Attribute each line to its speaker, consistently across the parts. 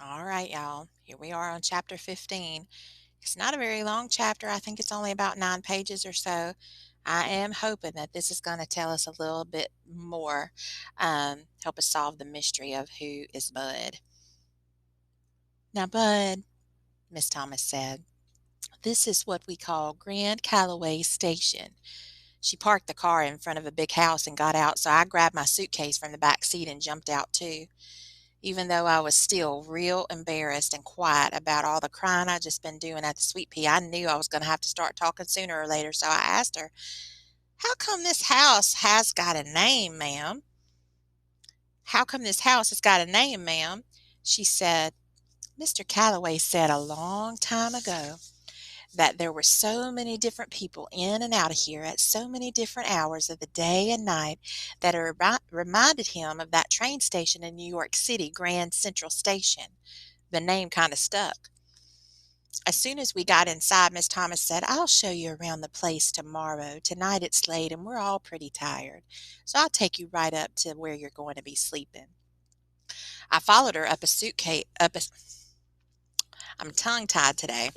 Speaker 1: All right, y'all. Here we are on chapter 15. It's not a very long chapter. I think it's only about 9 pages or so. I am hoping that this is going to tell us a little bit more, help us solve the mystery of who is Bud. Now, Bud, Miss Thomas said, this is what we call Grand Calloway Station. She parked the car in front of a big house and got out, so I grabbed my suitcase from the back seat and jumped out too. Even though I was still real embarrassed and quiet about all the crying I'd just been doing at the Sweet Pea, I knew I was going to have to start talking sooner or later, so I asked her, how come this house has got a name, ma'am? How come this house has got a name, ma'am? She said, Mr. Calloway said a long time ago that there were so many different people in and out of here at so many different hours of the day and night that it reminded him of that train station in New York City, Grand Central Station. The name kind of stuck. As soon as we got inside, Miss Thomas said, I'll show you around the place tomorrow. Tonight it's late and we're all pretty tired. So I'll take you right up to where you're going to be sleeping. I followed her up a suitcase, I'm tongue tied today.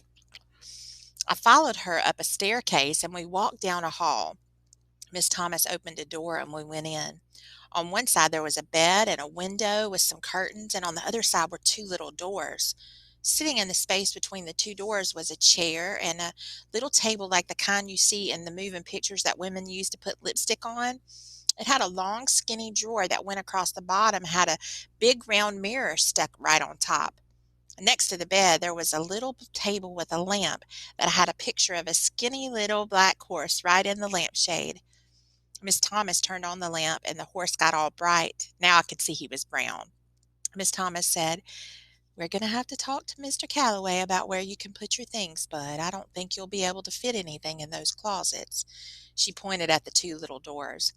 Speaker 1: I followed her up a staircase and we walked down a hall. Miss Thomas opened a door and we went in. On one side there was a bed and a window with some curtains, and on the other side were two little doors. Sitting in the space between the two doors was a chair and a little table like the kind you see in the moving pictures that women use to put lipstick on. It had a long, skinny drawer that went across the bottom, had a big round mirror stuck right on top. Next to the bed, there was a little table with a lamp that had a picture of a skinny little black horse right in the lampshade. Miss Thomas turned on the lamp and the horse got all bright. Now I could see he was brown. Miss Thomas said, we're going to have to talk to Mr. Calloway about where you can put your things, Bud. I don't think you'll be able to fit anything in those closets. She pointed at the two little doors.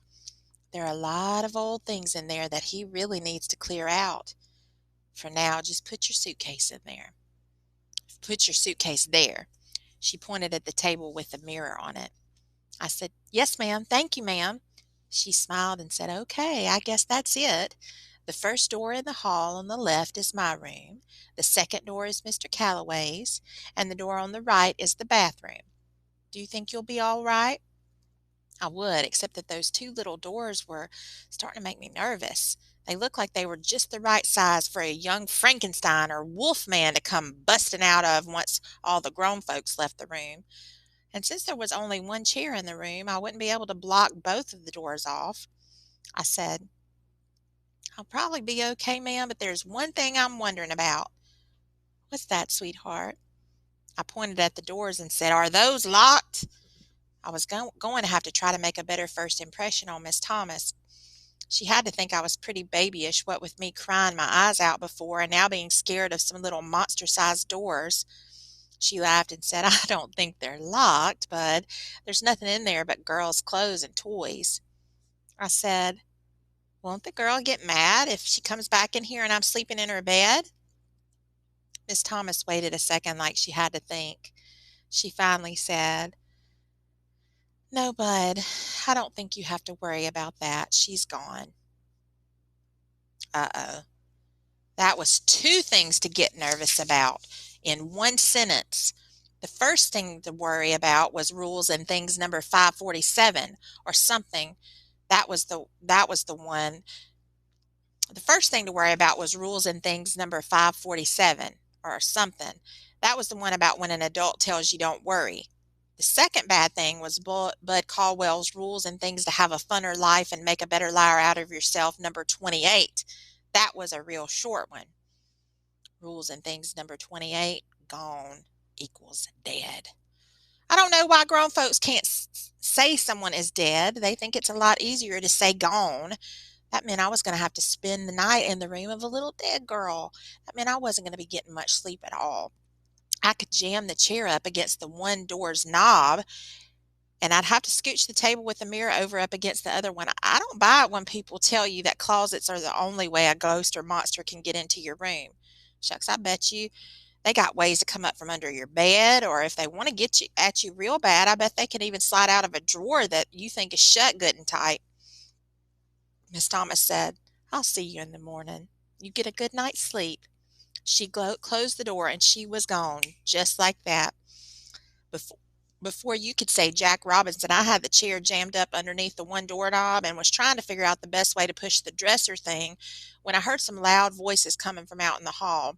Speaker 1: There are a lot of old things in there that he really needs to clear out. For now, just put your suitcase in there. Put your suitcase there. She pointed at the table with the mirror on it. I said, yes, ma'am. Thank you, ma'am. She smiled and said, okay, I guess that's it. The first door in the hall on the left is my room. The second door is Mr. Calloway's, and the door on the right is the bathroom. Do you think you'll be all right? I would, except that those two little doors were starting to make me nervous. They looked like they were just the right size for a young Frankenstein or wolf man to come busting out of once all the grown folks left the room. And since there was only one chair in the room, I wouldn't be able to block both of the doors off. I said, I'll probably be okay, ma'am, but there's one thing I'm wondering about. What's that, sweetheart? I pointed at the doors and said, are those locked? I was going to have to try to make a better first impression on Miss Thomas. She had to think I was pretty babyish, what with me crying my eyes out before and now being scared of some little monster-sized doors. She laughed and said, I don't think they're locked, Bud. There's nothing in there but girls' clothes and toys. I said, won't the girl get mad if she comes back in here and I'm sleeping in her bed? Miss Thomas waited a second like she had to think. She finally said, no, Bud, I don't think you have to worry about that. She's gone. Uh-oh. That was two things to get nervous about in one sentence. The first thing to worry about was rules and things number 547 or something. That was the one. The first thing to worry about was rules and things number 547 or something. That was the one about when an adult tells you don't worry. The second bad thing was Bud Caldwell's rules and things to have a funner life and make a better liar out of yourself, number 28. That was a real short one. Rules and things number 28, gone equals dead. I don't know why grown folks can't say someone is dead. They think it's a lot easier to say gone. That meant I was going to have to spend the night in the room of a little dead girl. That meant I wasn't going to be getting much sleep at all. I could jam the chair up against the one door's knob, and I'd have to scooch the table with the mirror over up against the other one. I don't buy it when people tell you that closets are the only way a ghost or monster can get into your room. Shucks, I bet you they got ways to come up from under your bed, or if they want to get you at you real bad, I bet they can even slide out of a drawer that you think is shut good and tight. Miss Thomas said, I'll see you in the morning. You get a good night's sleep. She closed the door and she was gone, just like that. Before, before you could say Jack Robinson, I had the chair jammed up underneath the one doorknob and was trying to figure out the best way to push the dresser thing when I heard some loud voices coming from out in the hall.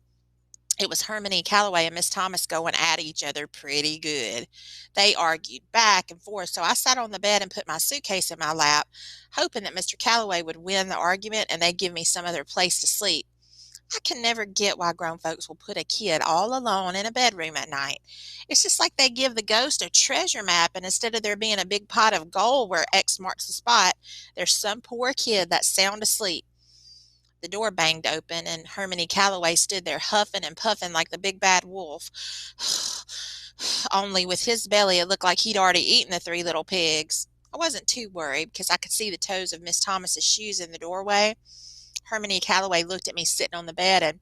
Speaker 1: It was Hermione Calloway and Miss Thomas going at each other pretty good. They argued back and forth, so I sat on the bed and put my suitcase in my lap, hoping that Mr. Calloway would win the argument and they'd give me some other place to sleep. I can never get why grown folks will put a kid all alone in a bedroom at night. It's just like they give the ghost a treasure map, and instead of there being a big pot of gold where X marks the spot, there's some poor kid that's sound asleep. The door banged open, and Hermione Calloway stood there huffing and puffing like the big bad wolf. Only with his belly, it looked like he'd already eaten the three little pigs. I wasn't too worried because I could see the toes of Miss Thomas's shoes in the doorway. Hermione Calloway looked at me sitting on the bed and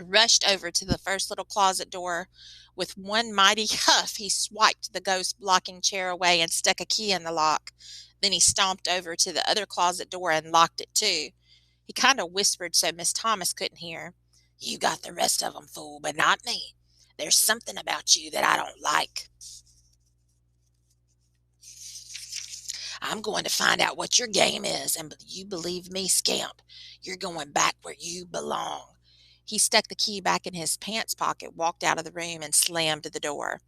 Speaker 1: rushed over to the first little closet door. With one mighty huff, he swiped the ghost blocking chair away and stuck a key in the lock. Then he stomped over to the other closet door and locked it too. He kind of whispered so Miss Thomas couldn't hear. You got the rest of 'em, fool, but not me. There's something about you that I don't like. I'm going to find out what your game is, and you believe me, scamp, you're going back where you belong. He stuck the key back in his pants pocket, walked out of the room, and slammed the door.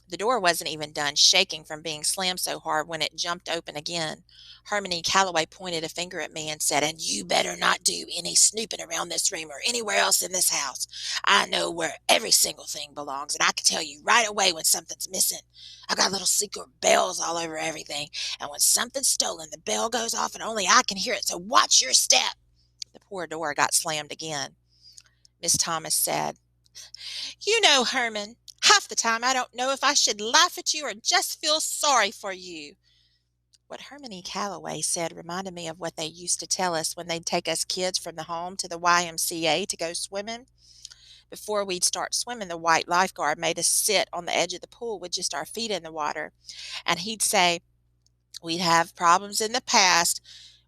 Speaker 1: The door wasn't even done shaking from being slammed so hard when it jumped open again. Hermione Calloway pointed a finger at me and said, And you better not do any snooping around this room or anywhere else in this house. I know where every single thing belongs, and I can tell you right away when something's missing. I got little secret bells all over everything, and when something's stolen, the bell goes off and only I can hear it, so watch your step. The poor door got slammed again. Miss Thomas said, You know, Herman, half the time I don't know if I should laugh at you or just feel sorry for you. What Hermione Calloway said reminded me of what they used to tell us when they'd take us kids from the home to the YMCA to go swimming. Before we'd start swimming, the white lifeguard made us sit on the edge of the pool with just our feet in the water. And he'd say, We'd have problems in the past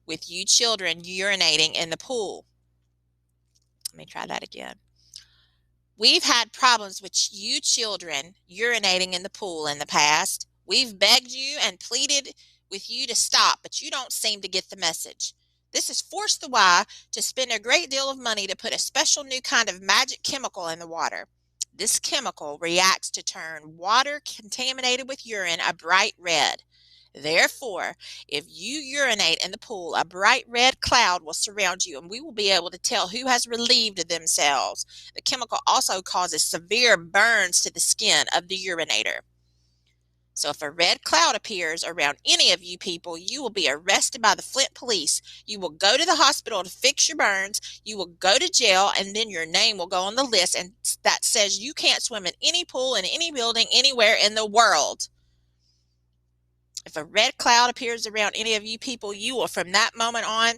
Speaker 1: with you children urinating in the pool. Let me try that again. We've had problems with you children urinating in the pool in the past. We've begged you and pleaded with you to stop, but you don't seem to get the message. This has forced the Y to spend a great deal of money to put a special new kind of magic chemical in the water. This chemical reacts to turn water contaminated with urine a bright red. Therefore, if you urinate in the pool, a bright red cloud will surround you, and we will be able to tell who has relieved themselves. The chemical also causes severe burns to the skin of the urinator. So if a red cloud appears around any of you people, you will be arrested by the Flint police. You will go to the hospital to fix your burns. You will go to jail, and then your name will go on the list and that says you can't swim in any pool in any building anywhere in the world. If a red cloud appears around any of you people, you will from that moment on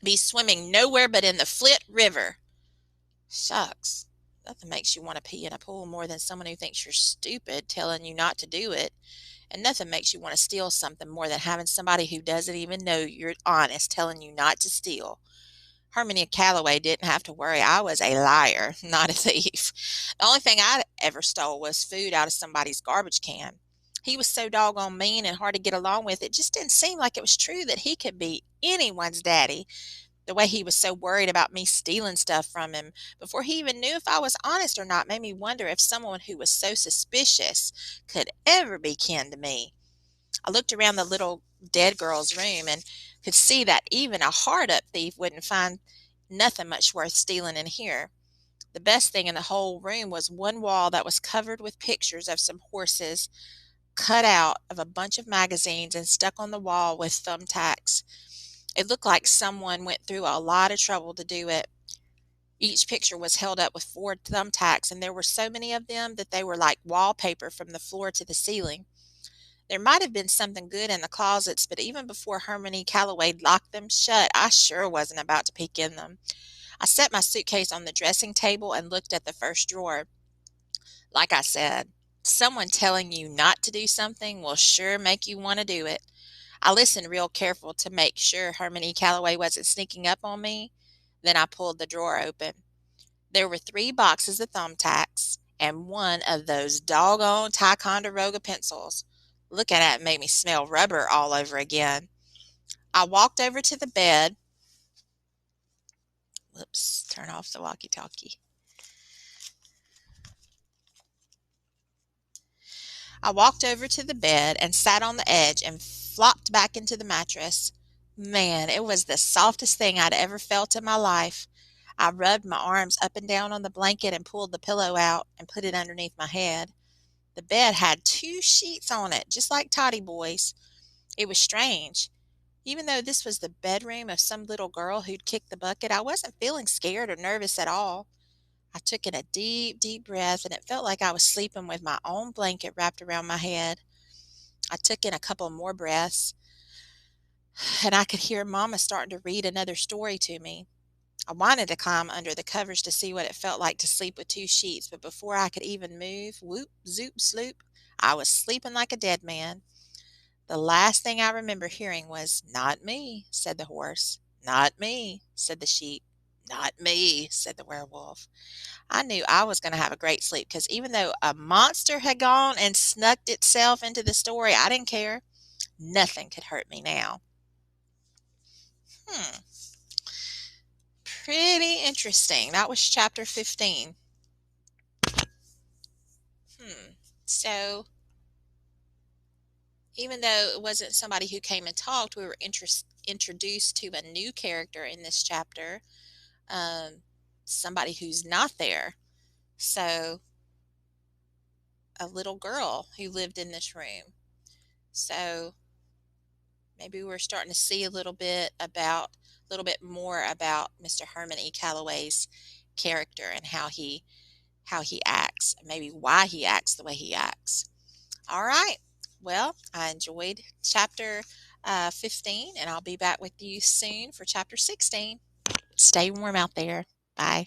Speaker 1: be swimming nowhere but in the Flint River. Shucks. Nothing makes you want to pee in a pool more than someone who thinks you're stupid telling you not to do it. And nothing makes you want to steal something more than having somebody who doesn't even know you're honest telling you not to steal. Hermione Calloway didn't have to worry. I was a liar, not a thief. The only thing I ever stole was food out of somebody's garbage can. He was so doggone mean and hard to get along with, it just didn't seem like it was true that he could be anyone's daddy. The way he was so worried about me stealing stuff from him before he even knew if I was honest or not made me wonder if someone who was so suspicious could ever be kin to me. I looked around the little dead girl's room and could see that even a hard-up thief wouldn't find nothing much worth stealing in here. The best thing in the whole room was one wall that was covered with pictures of some horses cut out of a bunch of magazines and stuck on the wall with thumbtacks. It looked like someone went through a lot of trouble to do it. Each picture was held up with 4 thumbtacks, and there were so many of them that they were like wallpaper from the floor to the ceiling. There might have been something good in the closets, but even before Hermione Calloway locked them shut, I sure wasn't about to peek in them. I set my suitcase on the dressing table and looked at the first drawer. Like I said, someone telling you not to do something will sure make you want to do it. I listened real careful to make sure Hermione Calloway wasn't sneaking up on me. Then I pulled the drawer open. There were 3 boxes of thumbtacks and one of those doggone Ticonderoga pencils. Looking at it made me smell rubber all over again. I walked over to the bed. Whoops, turn off the walkie-talkie. I walked over to the bed and sat on the edge and flopped back into the mattress. Man, it was the softest thing I'd ever felt in my life. I rubbed my arms up and down on the blanket and pulled the pillow out and put it underneath my head. The bed had 2 sheets on it, just like Toddy Boy's. It was strange. Even though this was the bedroom of some little girl who'd kicked the bucket, I wasn't feeling scared or nervous at all. I took in a deep, deep breath, and it felt like I was sleeping with my own blanket wrapped around my head. I took in a couple more breaths, and I could hear Mama starting to read another story to me. I wanted to climb under the covers to see what it felt like to sleep with 2 sheets, but before I could even move, whoop, zoop, sloop, I was sleeping like a dead man. The last thing I remember hearing was, "Not me," said the horse. "Not me," said the sheep. "Not me," said the werewolf. I knew I was going to have a great sleep because even though a monster had gone and snuck itself into the story, I didn't care. Nothing could hurt me now. Hmm, pretty interesting. That was chapter 15. So even though it wasn't somebody who came and talked, we were introduced to a new character in this chapter, um, somebody who's not there. So a little girl who lived in this room. So maybe we're starting to see a little bit more about Mr. Herman E. Calloway's character and how he acts, and maybe why he acts the way he acts. All right. Well, I enjoyed chapter 15, and I'll be back with you soon for chapter 16. Stay warm out there. Bye.